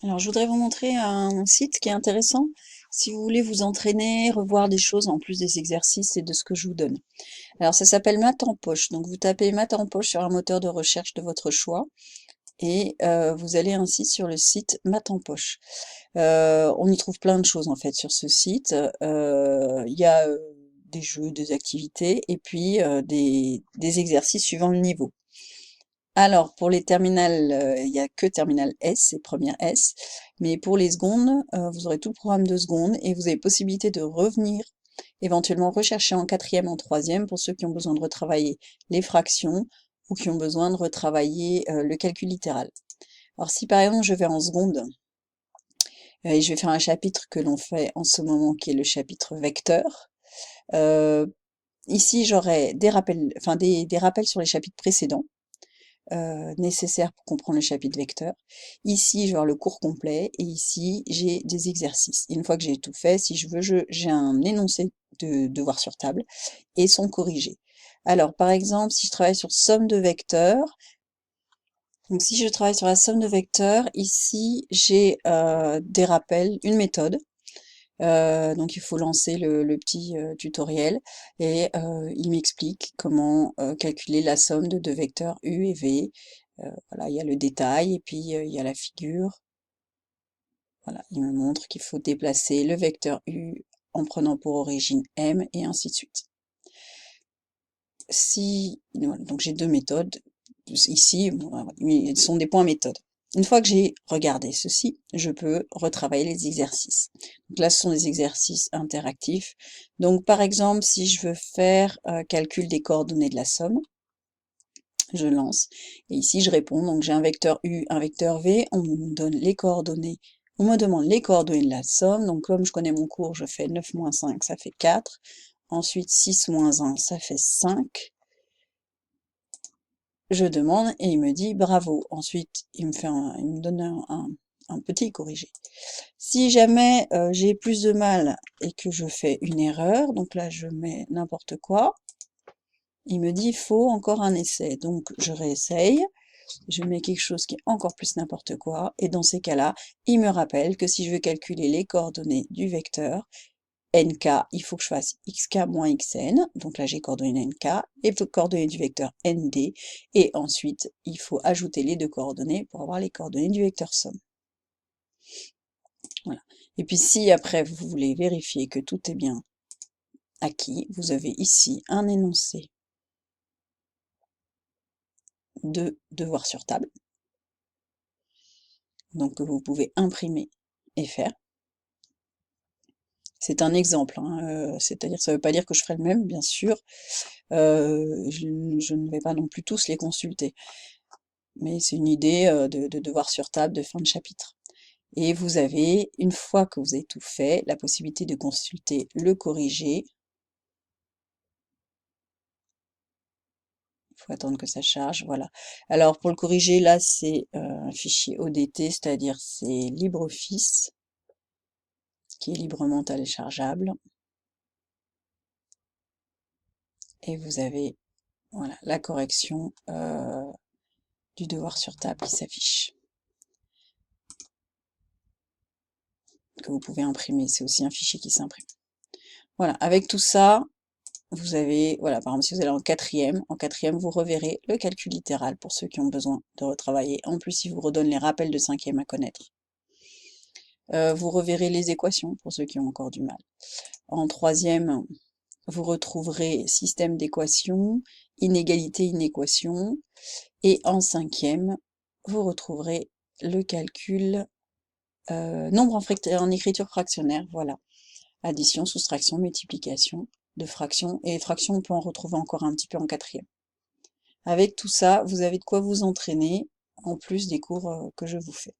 Alors, je voudrais vous montrer un site qui est intéressant si vous voulez vous entraîner, revoir des choses en plus des exercices et de ce que je vous donne. Alors, ça s'appelle Maths en poche. Donc, vous tapez Maths en poche sur un moteur de recherche de votre choix et vous allez ainsi sur le site Maths en poche. On y trouve plein de choses en fait sur ce site. Il y a des jeux, des activités et puis des exercices suivant le niveau. Alors, pour les terminales, il n'y a que terminale S et première S, mais pour les secondes, vous aurez tout le programme de secondes et vous avez possibilité de revenir, éventuellement rechercher en quatrième, en troisième, pour ceux qui ont besoin de retravailler les fractions ou qui ont besoin de retravailler le calcul littéral. Alors, si par exemple je vais en seconde et je vais faire un chapitre que l'on fait en ce moment, qui est le chapitre vecteur, euh, ici j'aurai des rappels, enfin des rappels sur les chapitres précédents nécessaires pour comprendre le chapitre vecteur. Ici, je vais avoir le cours complet et ici, j'ai des exercices. Une fois que j'ai tout fait, si je veux, j'ai un énoncé de devoirs sur table et sont corrigés. Alors, par exemple, si je travaille sur somme de vecteurs, donc si je travaille sur la somme de vecteurs, ici, j'ai des rappels, une méthode. Donc il faut lancer le petit tutoriel et il m'explique comment calculer la somme de deux vecteurs u et v. Voilà, il y a le détail et puis il y a la figure. Voilà, il me montre qu'il faut déplacer le vecteur u en prenant pour origine m et ainsi de suite. Voilà, donc j'ai deux méthodes. Ici, bon, ils sont des points méthodes. Une fois que j'ai regardé ceci, je peux retravailler les exercices. Donc là, ce sont des exercices interactifs. Donc par exemple, si je veux faire calcul des coordonnées de la somme, je lance. Et ici, je réponds. Donc j'ai un vecteur U, un vecteur V. On me donne les coordonnées. On me demande les coordonnées de la somme. Donc comme je connais mon cours, je fais 9 moins 5, ça fait 4. Ensuite, 6 moins 1, ça fait 5. Je demande et il me dit bravo. Ensuite, il me donne un petit corrigé. Si jamais j'ai plus de mal et que je fais une erreur, donc là je mets n'importe quoi, il me dit faut encore un essai. Donc je réessaye, je mets quelque chose qui est encore plus n'importe quoi, et dans ces cas-là, il me rappelle que si je veux calculer les coordonnées du vecteur, nk, il faut que je fasse xk moins xn, donc là j'ai coordonnées nk, et coordonnées du vecteur nd, et ensuite il faut ajouter les deux coordonnées pour avoir les coordonnées du vecteur somme. Voilà. Et puis si après vous voulez vérifier que tout est bien acquis, vous avez ici un énoncé de devoirs sur table, donc que vous pouvez imprimer et faire. C'est un exemple, hein, c'est-à-dire ça ne veut pas dire que je ferai le même, bien sûr. Je ne vais pas non plus tous les consulter, mais c'est une idée de devoir sur table de fin de chapitre. Et vous avez, une fois que vous avez tout fait, la possibilité de consulter le corrigé. Il faut attendre que ça charge, voilà. Alors pour le corriger, là c'est un fichier ODT, c'est-à-dire c'est LibreOffice, qui est librement téléchargeable. Et vous avez voilà, la correction du devoir sur table qui s'affiche, que vous pouvez imprimer. C'est aussi un fichier qui s'imprime. Voilà, avec tout ça, vous avez, voilà, par exemple, si vous allez en quatrième, vous reverrez le calcul littéral pour ceux qui ont besoin de retravailler. En plus, il vous redonne les rappels de cinquième à connaître. Vous reverrez les équations pour ceux qui ont encore du mal. En troisième, vous retrouverez système d'équations, inégalité, inéquation. Et en cinquième, vous retrouverez le calcul nombre en écriture fractionnaire, voilà. Addition, soustraction, multiplication de fractions. Et les fractions, on peut en retrouver encore un petit peu en quatrième. Avec tout ça, vous avez de quoi vous entraîner, en plus des cours que je vous fais.